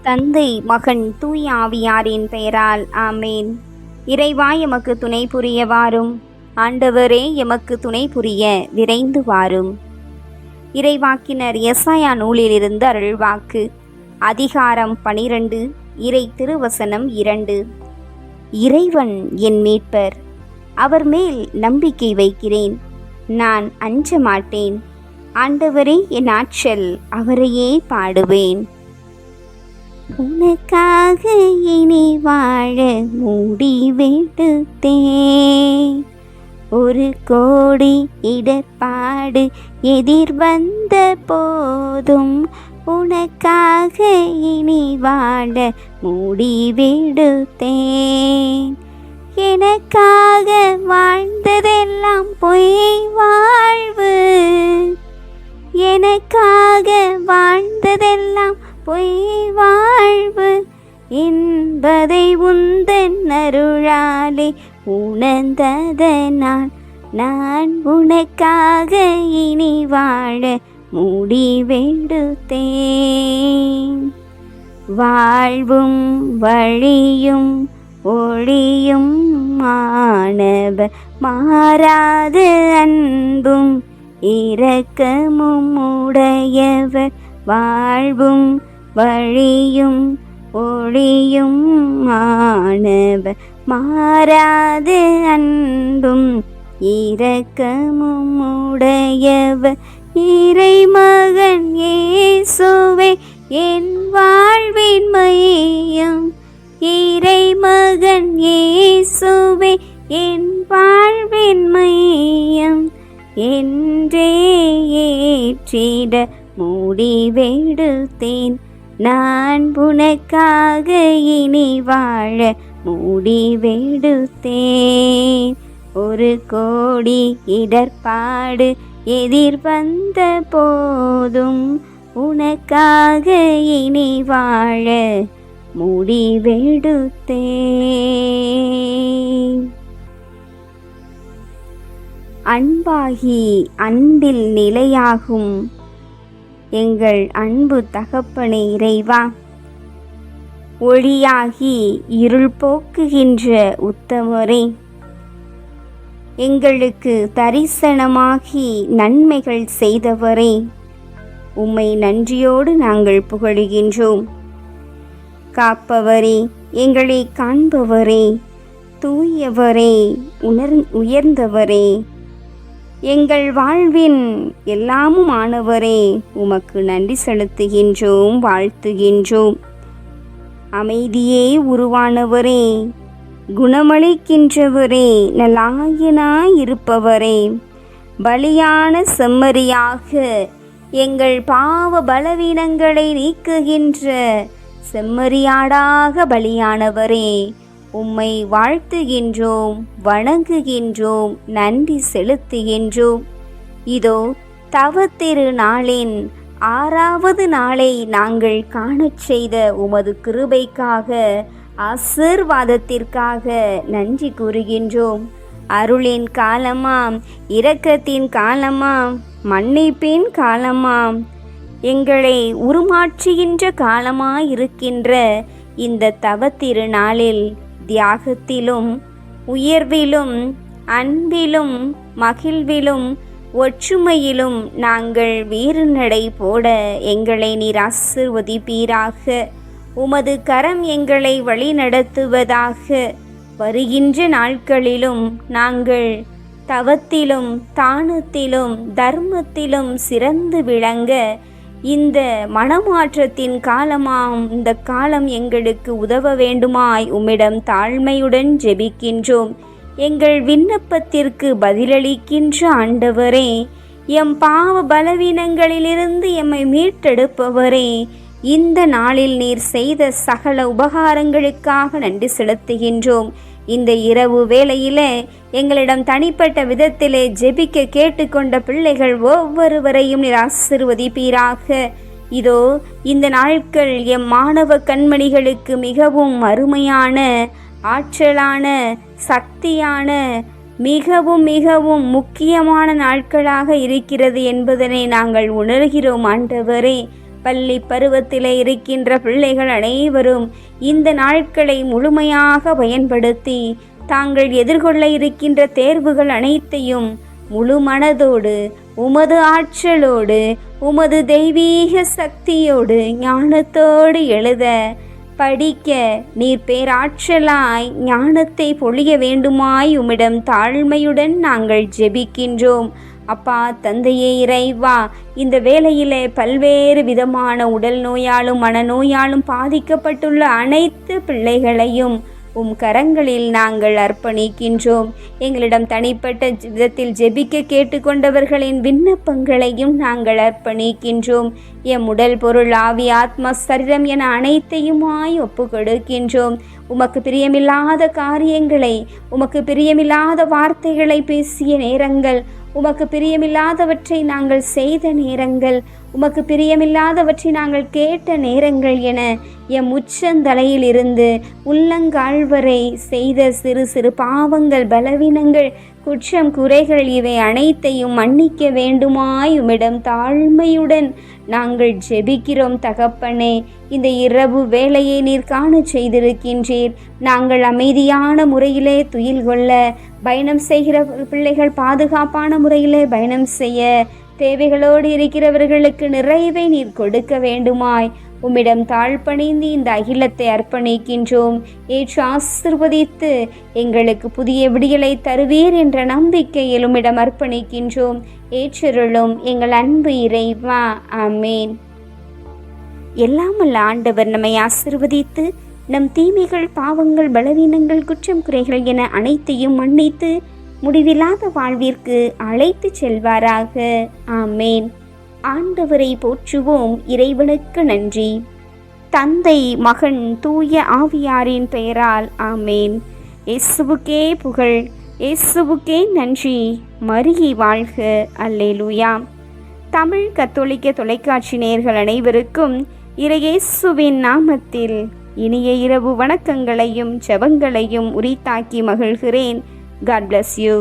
தந்தை, மகன், தூய ஆவியாரின் பெயரால் ஆமேன். இறைவா, எமக்கு துணை புரிய வாரும். ஆண்டவரே, எமக்கு துணை புரிய விரைந்து வாரும். இறைவாக்கினர் எசாயா நூலிலிருந்து அருள்வாக்கு. அதிகாரம் 12, இறை திருவசனம் 2. இறைவன் என் மீட்பர், அவர் மேல் நம்பிக்கை வைக்கிறேன், நான் அஞ்ச மாட்டேன். ஆண்டவரே என் ஆற்றல், அவரையே பாடுவேன். உனக்காக இனி வாழ முடிவெடுத்தேன். ஒரு கோடி இடர்பாடு எதிர் வந்த போதும் உனக்காக இனி வாழ முடிவெடுத்தேன். எனக்காக வாழ்ந்ததெல்லாம் பொய் வாழ்வு, எனக்காக வாழ்ந்ததெல்லாம் பொய் வாழ்வு என்பதை உந்தன் அருளாலே உணர்ந்ததனால் நான் உனக்காக இனி வாழ முடிவெடுத்தேன். வாழ்வும் வழியும் ஒளியும் மாணவர், மாறாத அன்பும் இரக்கமும் உடையவர். வாழ்வும் வழியும் ஒளியும் மாணவர், மாறாத அன்பும் இரக்கமும் உடையவர். இறைமகன் இயேசுவே என் வாழ்வின் மையம், இறைமகன் இயேசுவே என் வாழ்வின் மையம் என்றே ஏற்றிட முடிவெடுத்தேன். நான் உனக்காக இனி வாழ முடிவெடுத்தேன். ஒரு கோடி இடர்பாடு எதிர் வந்த போதும் உனக்காக இனி வாழ முடிவெடுத்தேன். அன்பாகி அன்பில் நிலையாகும் எங்கள் அன்பு தகப்பனே இறைவா, ஒளியாகி இருள் போக்குகின்ற உத்தமரே, எங்களுக்கு தரிசனமாகி நன்மைகள் செய்தவரே, உம்மை நன்றியோடு நாங்கள் புகழுகின்றோம். காப்பவரே, எங்களை காண்பவரே, தூயவரே, உயர்ந்தவரே, எங்கள் வாழ்வின் எல்லாமும் ஆனவரே, உமக்கு நன்றி செலுத்துகின்றோம், வாழ்த்துகின்றோம். அமைதியே உருவானவரே, குணமளிக்கின்றவரே, நல்லாயனாயிருப்பவரே, பலியான செம்மறியாக எங்கள் பாவ பலவீனங்களை நீக்குகின்ற செம்மறியாடாக பலியானவரே, உம்மை வாழ்த்துகின்றோம், வணங்குகின்றோம், நன்றி செலுத்துகின்றோம். இதோ தவத்திரு நாளின் 6வது நாளை நாங்கள் காணச் செய்த உமது கிருபைக்காக, ஆசீர்வாதத்திற்காக நன்றி கூறுகின்றோம். அருளின் காலமாம், இரக்கத்தின் காலமாம், மன்னிப்பின் காலமாம், எங்களை உருமாற்றுகின்ற காலமாயிருக்கின்ற இந்த தவத்திரு நாளில் தியாகத்திலும் உயர்விலும் அன்பிலும் மகிழ்விலும் ஒற்றுமையிலும் நாங்கள் வீறு நடை போட எங்களை நீர் ஆசீர்வதிப்பீராக. உமது கரம் எங்களை வழி நடத்துவதாக. வருகின்ற நாட்களிலும் நாங்கள் தவத்திலும் தானத்திலும் தர்மத்திலும் சிறந்து விளங்க இந்த மனமாற்றத்தின் காலமாம் இந்த காலம் எங்களுக்கு உதவ வேண்டுமாய் உம்மிடம் தாழ்மையுடன் ஜெபிக்கின்றோம். எங்கள் விண்ணப்பத்திற்கு பதிலளிக்கின்ற ஆண்டவரே, எம் பாவ பலவீனங்களிலிருந்து எம்மை மீட்டெடுப்பவரே, இந்த நாளில் நீர் செய்த சகல உபகாரங்களுக்காக நன்றி செலுத்துகின்றோம். இந்த இரவு வேளையிலே எங்களிடம் தனிப்பட்ட விதத்திலே ஜெபிக்க கேட்டுக்கொண்ட பிள்ளைகள் ஒவ்வொருவரையும் நீர் ஆசீர்வதிப்பீராக. இதோ இந்த நாட்கள் எம் மாணவ கண்மணிகளுக்கு மிகவும் அருமையான, ஆற்றலான, சக்தியான, மிகவும் மிகவும் முக்கியமான நாட்களாக இருக்கிறது என்பதனை நாங்கள் உணர்கிறோம். ஆண்டவரே, பள்ளி பருவத்திலே இருக்கின்ற பிள்ளைகள் அனைவரும் இந்த நாட்களை முழுமையாக பயன்படுத்தி தாங்கள் எதிர்கொள்ள இருக்கின்ற தேர்வுகள் அனைத்தையும் முழு மனதோடு உமது ஆற்றலோடு உமது தெய்வீக சக்தியோடு ஞானத்தோடு எழுத படிக்க நீர் பேராற்றலாய் ஞானத்தை பொழிய வேண்டுமாய் உம்மிடம் தாழ்மையுடன் நாங்கள் ஜெபிக்கின்றோம். அப்பா தந்தையே இறைவா, இந்த வேளையிலே பல்வேறு விதமான உடல் நோயாலும் மனநோயாலும் பாதிக்கப்பட்டுள்ள அனைத்து பிள்ளைகளையும் உம் கரங்களில் நாங்கள் அர்ப்பணிக்கின்றோம். எங்களிடம் தனிப்பட்ட விதத்தில் ஜெபிக்க கேட்டுக்கொண்டவர்களின் விண்ணப்பங்களையும் நாங்கள் அர்ப்பணிக்கின்றோம். எம் உடல் பொருள் ஆவி ஆத்மா சரீரம் என அனைத்தையுமாய் ஒப்பு கொடுக்கின்றோம். உமக்கு பிரியமில்லாத காரியங்களை, உமக்கு பிரியமில்லாத வார்த்தைகளை பேசிய நேரங்கள், உமக்கு பிரியமில்லாதவற்றை நாங்கள் செய்த நேரங்கள், உமக்கு பிரியமில்லாதவற்றை நாங்கள் கேட்ட நேரங்கள் என எம் உச்சந்தலையில் இருந்து உள்ளங்கால் வரை செய்த சிறு சிறு பாவங்கள், பலவீனங்கள், குற்றம் குறைகள் இவை அனைத்தையும் மன்னிக்க வேண்டுமாய் உம்மிடம் தாழ்மையுடன் நாங்கள் ஜெபிக்கிறோம். தகப்பனே, இந்த இரவு வேளையை நீர் காண செய்திருக்கின்றீர். நாங்கள் அமைதியான முறையிலே துயில் கொள்ள, பயணம் செய்கிற பிள்ளைகள் பாதுகாப்பான முறையிலே பயணம் செய்ய, தேவைகளோடு இருக்கிறவர்களுக்கு நிறைவை நீர் கொடுக்க வேண்டுமாய் உம்மிடம் தாழ்பணிந்து இந்த அகிலத்தை அர்ப்பணிக்கின்றோம். ஏற்று ஆசிர்வதித்து எங்களுக்கு புதிய விடியலை தருவீர் என்ற நம்பிக்கையில் உம்மிடம் அர்ப்பணிக்கின்றோம். ஏற்றருளும் எங்கள் அன்பு இறைவா. ஆமேன். எல்லாமல்ல ஆண்டவர் நம்மை ஆசிர்வதித்து நம் தீமைகள், பாவங்கள், பலவீனங்கள், குற்றம் குறைகள் என அனைத்தையும் மன்னித்து முடிவில்லாத வாழ்விற்கு அழைத்து செல்வாராக. ஆமேன். ஆண்டவரை போற்றுவோம். இறைவனுக்கு நன்றி. தந்தை, மகன், தூய ஆவியாரின் பெயரால் ஆமேன். இயேசுவுக்கே புகழ், இயேசுவுக்கே நன்றி. மரியே வாழ்க. அல்லேலூயா. தமிழ் கத்தோலிக்க தொலைக்காட்சி நேயர்கள் அனைவருக்கும் இறையேசுவின் நாமத்தில் இனிய இரவு வணக்கங்களையும் ஜெபங்களையும் உரித்தாக்கி மகிழ்கிறேன். God bless you.